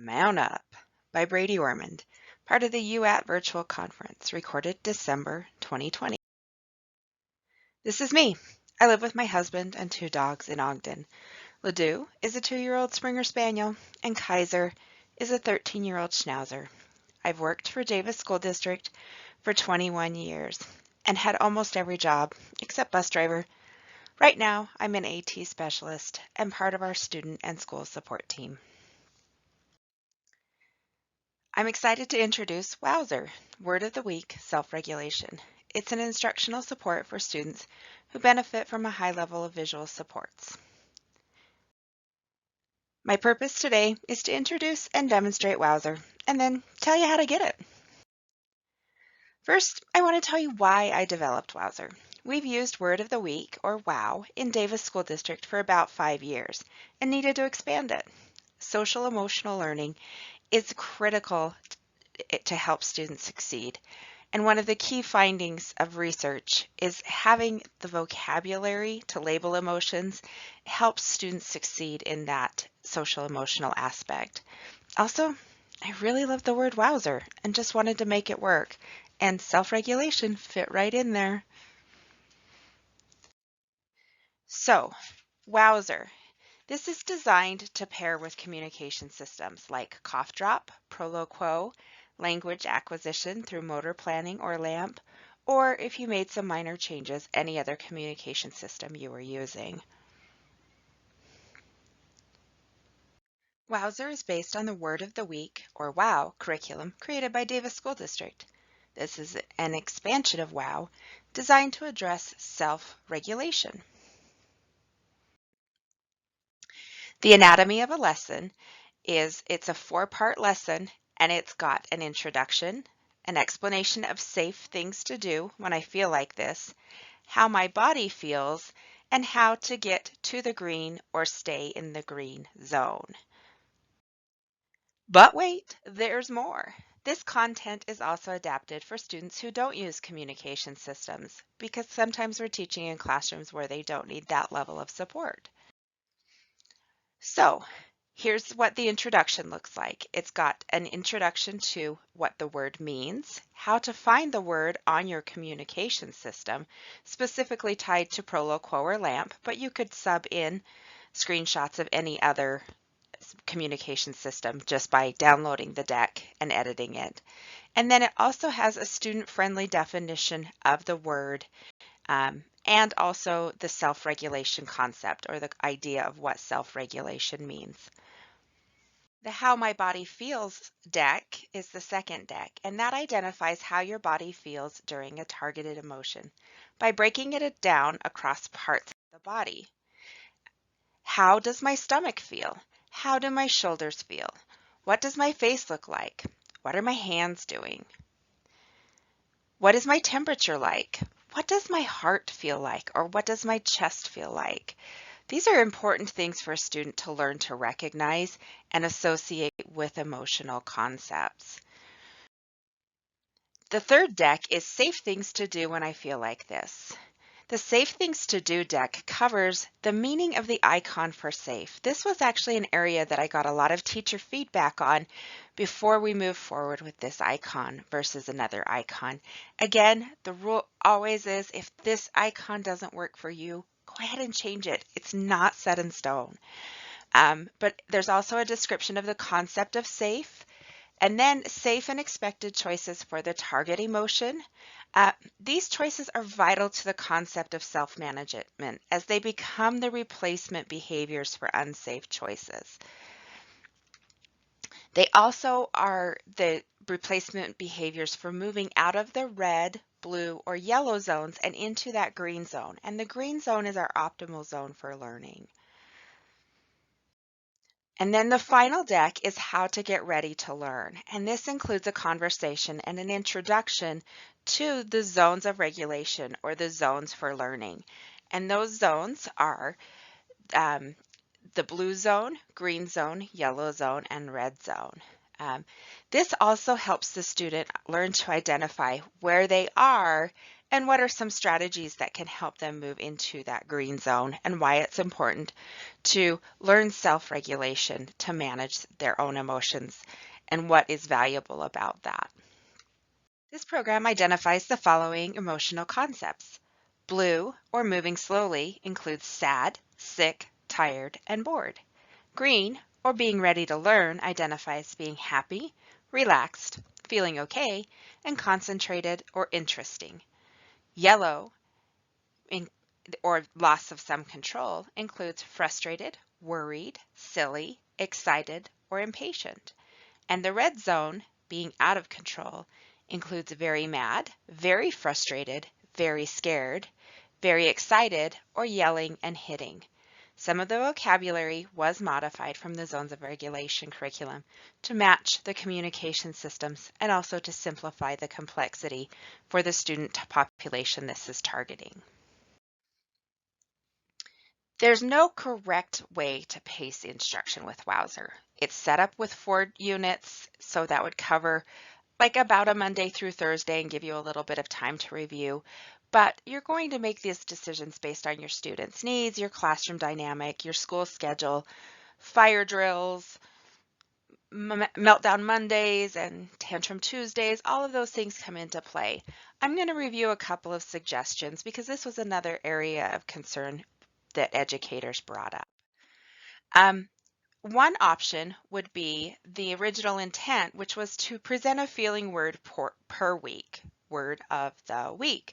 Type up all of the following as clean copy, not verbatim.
Mount Up by Brady Ormond, part of the UATT virtual conference, recorded December 2020. This is me. I live with my husband and 2 dogs in Ogden. Ledoux is a 2-year-old Springer Spaniel, and Kaiser is a 13-year-old Schnauzer. I've worked for Davis School District for 21 years and had almost every job except bus driver. Right now, I'm an AT specialist and part of our student and school support team. I'm excited to introduce Wowzer, Word of the Week, Self-Regulation. It's an instructional support for students who benefit from a high level of visual supports. My purpose today is to introduce and demonstrate Wowzer, and then tell you how to get it. First, I want to tell you why I developed Wowzer. We've used Word of the Week, or WOW, in Davis School District for about 5 years and needed to expand it. Social emotional learning is critical to help students succeed. And one of the key findings of research is having the vocabulary to label emotions helps students succeed in that social emotional aspect. Also, I really love the word wowzer and just wanted to make it work, and self-regulation fit right in there. So, wowzer. This is designed to pair with communication systems like cough drop, Prolo-Quo, language acquisition through motor planning or LAMP, or if you made some minor changes, any other communication system you were using. Wowzer is based on the Word of the Week, or WOW, curriculum created by Davis School District. This is an expansion of WOW designed to address self-regulation. The anatomy of a lesson is it's a 4-part lesson, and it's got an introduction, an explanation of safe things to do when I feel like this, how my body feels, and how to get to the green or stay in the green zone. But wait, there's more. This content is also adapted for students who don't use communication systems because sometimes we're teaching in classrooms where they don't need that level of support. So, here's what the introduction looks like. It's got an introduction to what the word means, how to find the word on your communication system, specifically tied to Prolo-Quo or LAMP, but you could sub in screenshots of any other communication system just by downloading the deck and editing it. And then it also has a student-friendly definition of the word and also the self-regulation concept, or the idea of what self-regulation means. The How My Body Feels deck is the second deck, and that identifies how your body feels during a targeted emotion by breaking it down across parts of the body. How does my stomach feel? How do my shoulders feel? What does my face look like? What are my hands doing? What is my temperature like? What does my heart feel like, or what does my chest feel like? These are important things for a student to learn to recognize and associate with emotional concepts. The third deck is Safe Things to Do When I Feel Like This. The Safe Things to Do deck covers the meaning of the icon for safe. This was actually an area that I got a lot of teacher feedback on before we move forward with this icon versus another icon. Again, the rule always is if this icon doesn't work for you, go ahead and change it. It's not set in stone. But there's also a description of the concept of safe, and then safe and expected choices for the target emotion. These choices are vital to the concept of self-management as they become the replacement behaviors for unsafe choices. They also are the replacement behaviors for moving out of the red, blue, or yellow zones and into that green zone. And the green zone is our optimal zone for learning. And then the final deck is How to Get Ready to Learn. And this includes a conversation and an introduction to the zones of regulation, or the zones for learning. And those zones are the blue zone, green zone, yellow zone, and red zone. This also helps the student learn to identify where they are and what are some strategies that can help them move into that green zone, and why it's important to learn self-regulation to manage their own emotions and what is valuable about that. This program identifies the following emotional concepts. Blue, or moving slowly, includes sad, sick, tired, and bored. Green, or being ready to learn, identifies being happy, relaxed, feeling okay, and concentrated or interesting. Yellow, or loss of some control, includes frustrated, worried, silly, excited, or impatient. And the red zone, being out of control, includes very mad, very frustrated, very scared, very excited, or yelling and hitting. Some of the vocabulary was modified from the Zones of Regulation curriculum to match the communication systems and also to simplify the complexity for the student population this is targeting. There's no correct way to pace instruction with Wowzer. It's set up with 4 units, so that would cover like about a Monday through Thursday and give you a little bit of time to review. But you're going to make these decisions based on your students' needs, your classroom dynamic, your school schedule, fire drills, meltdown Mondays and tantrum Tuesdays, all of those things come into play. I'm going to review a couple of suggestions because this was another area of concern that educators brought up. One option would be the original intent, which was to present a feeling word per week, word of the week.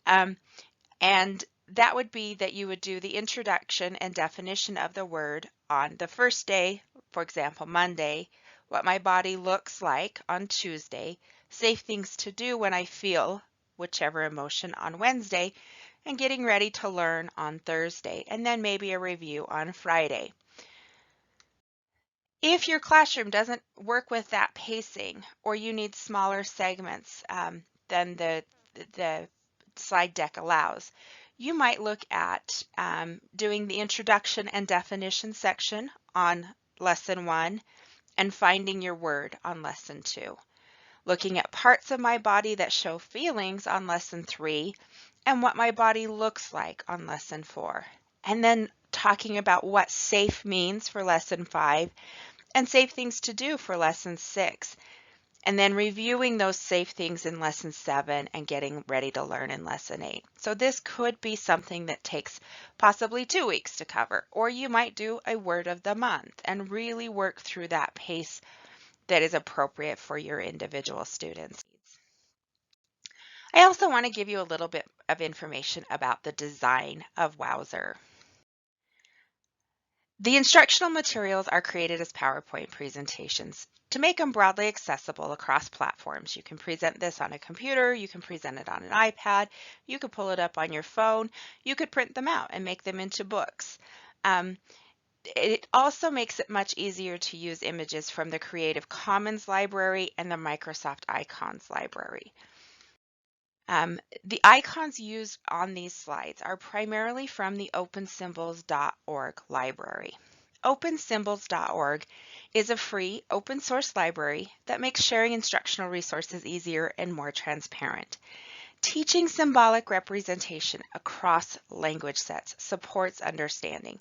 And that would be that you would do the introduction and definition of the word on the first day, for example, Monday, what my body looks like on Tuesday, safe things to do when I feel whichever emotion on Wednesday, and getting ready to learn on Thursday, and then maybe a review on Friday. If your classroom doesn't work with that pacing, or you need smaller segments than the slide deck allows, you might look at doing the introduction and definition section on lesson 1 and finding your word on lesson 2. Looking at parts of my body that show feelings on lesson 3 and what my body looks like on lesson 4. And then talking about what safe means for lesson 5 and safe things to do for lesson 6. And then reviewing those safe things in lesson 7 and getting ready to learn in lesson 8. So this could be something that takes possibly 2 weeks to cover, or you might do a word of the month and really work through that pace that is appropriate for your individual students. I also want to give you a little bit of information about the design of Wowzer. The instructional materials are created as PowerPoint presentations to make them broadly accessible across platforms. You can present this on a computer, you can present it on an iPad, you could pull it up on your phone, you could print them out and make them into books. It also makes it much easier to use images from the Creative Commons library and the Microsoft Icons library. The icons used on these slides are primarily from the OpenSymbols.org library. OpenSymbols.org is a free open source library that makes sharing instructional resources easier and more transparent. Teaching symbolic representation across language sets supports understanding.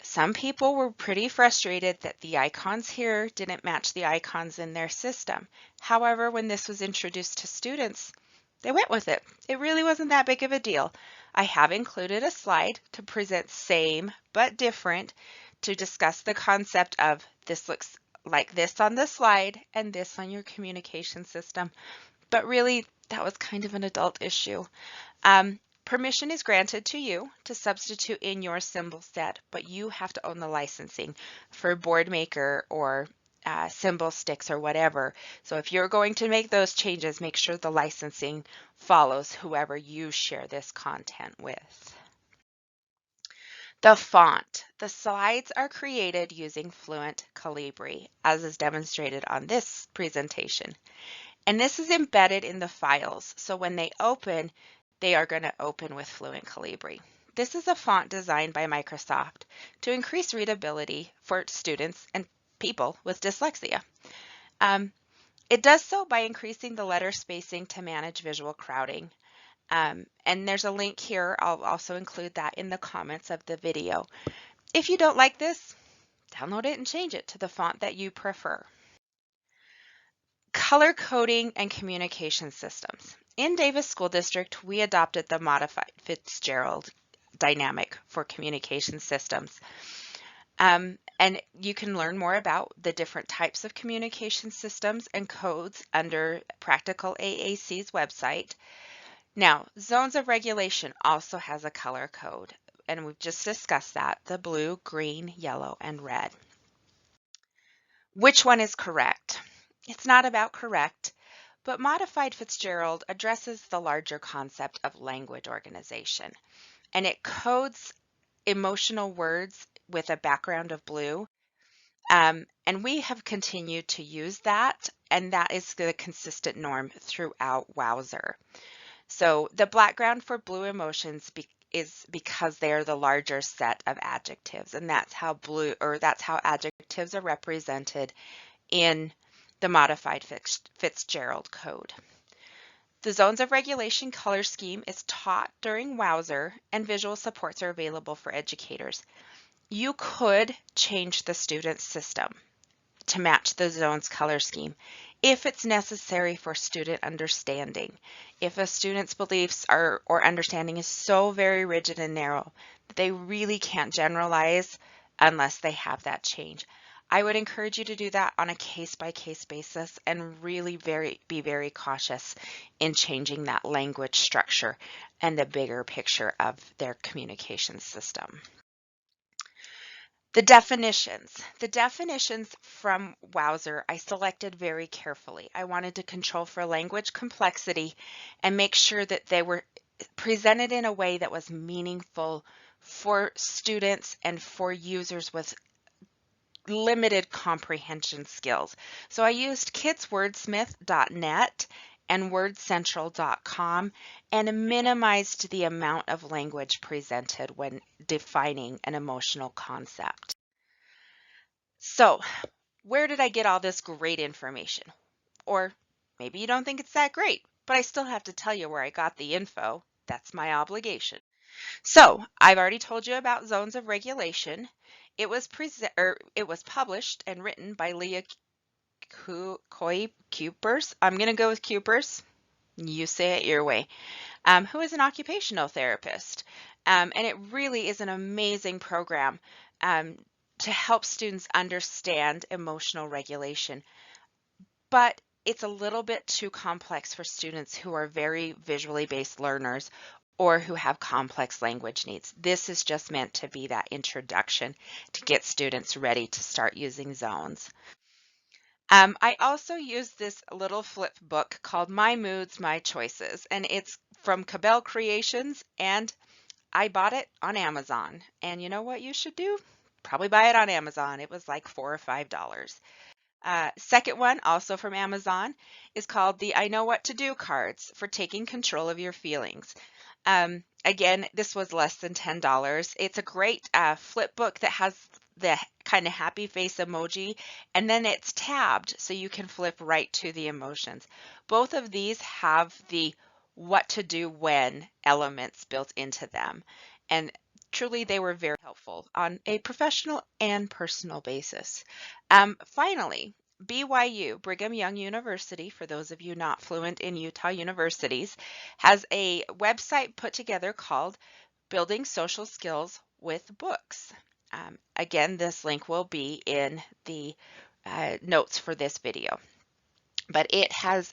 Some people were pretty frustrated that the icons here didn't match the icons in their system. However, when this was introduced to students, they went with it. It really wasn't that big of a deal. I have included a slide to present same but different to discuss the concept of this looks like this on the slide and this on your communication system. But really, that was kind of an adult issue. Permission is granted to you to substitute in your symbol set, but you have to own the licensing for BoardMaker or symbol sticks or whatever. So if you're going to make those changes, make sure the licensing follows whoever you share this content with. The font. The slides are created using Fluent Calibri, as is demonstrated on this presentation. And this is embedded in the files, so when they open, they are going to open with Fluent Calibri. This is a font designed by Microsoft to increase readability for students and people with dyslexia. It does so by increasing the letter spacing to manage visual crowding. And there's a link here. I'll also include that in the comments of the video. If you don't like this, download it and change it to the font that you prefer. Color coding and communication systems. In Davis School District, we adopted the modified Fitzgerald dynamic for communication systems. And you can learn more about the different types of communication systems and codes under Practical AAC's website. Now, zones of regulation also has a color code, and we've just discussed that, the blue, green, yellow, and red. Which one is correct? It's not about correct, but modified Fitzgerald addresses the larger concept of language organization, and it codes emotional words with a background of blue. And we have continued to use that, and that is the consistent norm throughout Wowzer. So the background for blue emotions is because they are the larger set of adjectives, and that's how adjectives are represented in the modified Fitzgerald code. The zones of regulation color scheme is taught during Wowzer, and visual supports are available for educators. You could change the student's system to match the zone's color scheme if it's necessary for student understanding. If a student's beliefs or understanding is so very rigid and narrow that they really can't generalize unless they have that change. I would encourage you to do that on a case-by-case basis and really be very cautious in changing that language structure and the bigger picture of their communication system. The definitions. The definitions from Wowzer I selected very carefully. I wanted to control for language complexity and make sure that they were presented in a way that was meaningful for students and for users with limited comprehension skills. So I used kidswordsmith.net and wordcentral.com and minimized the amount of language presented when defining an emotional concept. So, where did I get all this great information? Or maybe you don't think it's that great, but I still have to tell you where I got the info. That's my obligation. So, I've already told you about zones of regulation. It was published and written by Leah Cupers. I'm going to go with Cupers. You say it your way. Who is an occupational therapist. And it really is an amazing program to help students understand emotional regulation. But it's a little bit too complex for students who are very visually based learners or who have complex language needs. This is just meant to be that introduction to get students ready to start using zones. I also used this little flip book called My Moods, My Choices, and it's from Cabell Creations, and I bought it on Amazon. And you know what you should do? Probably buy it on Amazon. It was like $4 or $5. Second one, also from Amazon, is called the I Know What to Do cards for taking control of your feelings. Again, this was less than $10. It's a great flip book that has the kind of happy face emoji, and then it's tabbed so you can flip right to the emotions. Both of these have the what to do when elements built into them, and truly they were very helpful on a professional and personal basis. Finally, BYU, Brigham Young University, for those of you not fluent in Utah universities, has a website put together called Building Social Skills with Books. Again, this link will be in the notes for this video. But it has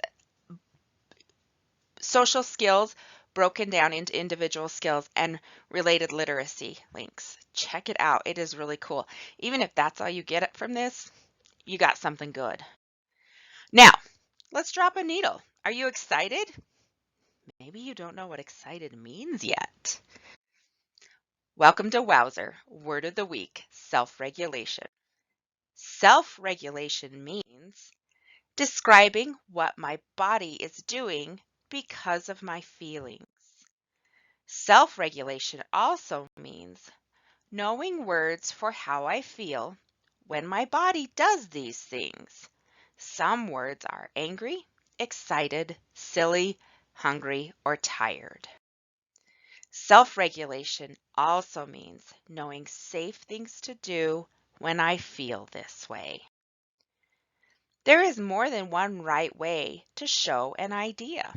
social skills broken down into individual skills and related literacy links. Check it out. It is really cool. Even if that's all you get from this, you got something good. Now, let's drop a needle. Are you excited? Maybe you don't know what excited means yet. Welcome to Wowzer, word of the week, self-regulation. Self-regulation means describing what my body is doing because of my feelings. Self-regulation also means knowing words for how I feel when my body does these things. Some words are angry, excited, silly, hungry, or tired. Self-regulation also means knowing safe things to do when I feel this way. There is more than one right way to show an idea.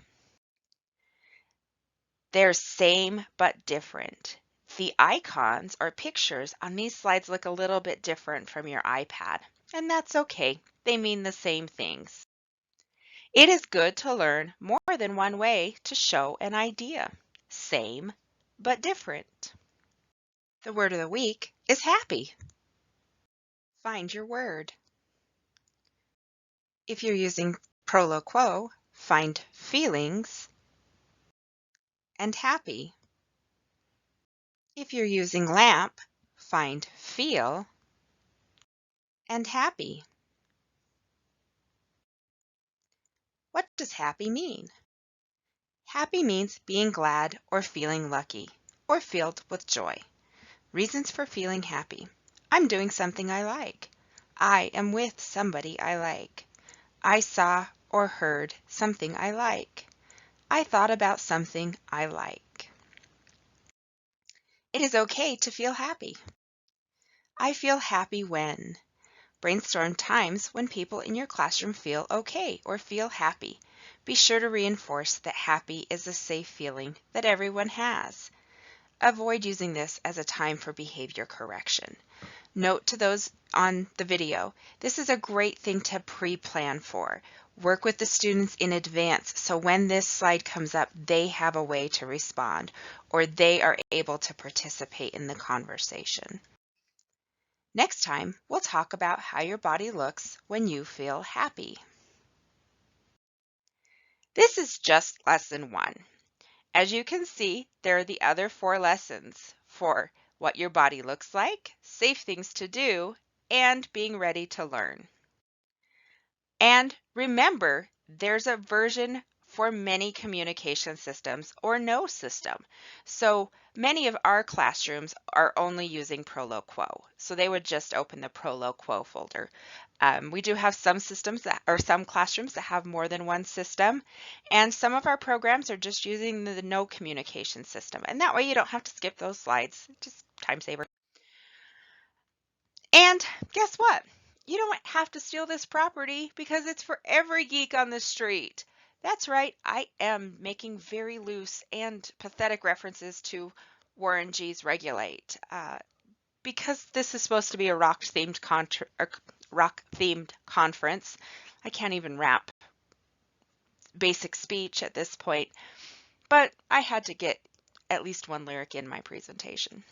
They're same but different. The icons or pictures on these slides look a little bit different from your iPad, and that's okay. They mean the same things. It is good to learn more than one way to show an idea. Same but different. The word of the week is happy. Find your word. If you're using Proloquo, find feelings and happy. If you're using lamp, find feel and happy. What does happy mean? Happy means being glad or feeling lucky or filled with joy. Reasons for feeling happy. I'm doing something I like. I am with somebody I like. I saw or heard something I like. I thought about something I like. It is okay to feel happy. I feel happy when. Brainstorm times when people in your classroom feel okay or feel happy. Be sure to reinforce that happy is a safe feeling that everyone has. Avoid using this as a time for behavior correction. Note to those on the video, this is a great thing to pre-plan for. Work with the students in advance so when this slide comes up, they have a way to respond or they are able to participate in the conversation. Next time, we'll talk about how your body looks when you feel happy. This is just lesson 1. As you can see, there are the other 4 lessons for what your body looks like, safe things to do, and being ready to learn. And remember, there's a version for many communication systems or no system. So many of our classrooms are only using Proloquo. So they would just open the Proloquo folder. We do have some systems or some classrooms that have more than one system. And some of our programs are just using the no communication system. And that way you don't have to skip those slides. Just time saver. And guess what? You don't have to steal this property because it's for every geek on the street. That's right, I am making very loose and pathetic references to Warren G's Regulate. Because this is supposed to be a rock-themed conference, I can't even rap basic speech at this point, but I had to get at least one lyric in my presentation.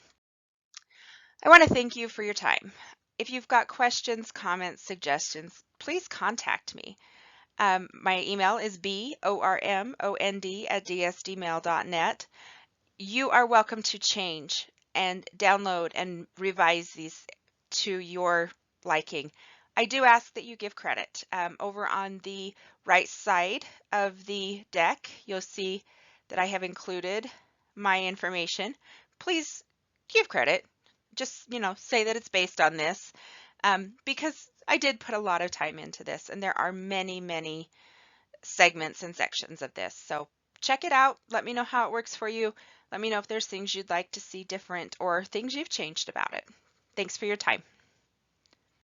I want to thank you for your time. If you've got questions, comments, suggestions, please contact me. My email is bormond@dsdmail.net. You are welcome to change and download and revise these to your liking. I do ask that you give credit. Over on the right side of the deck, you'll see that I have included my information. Please give credit. Just, say that it's based on this because I did put a lot of time into this and there are many, many segments and sections of this. So check it out. Let me know how it works for you. Let me know if there's things you'd like to see different or things you've changed about it. Thanks for your time.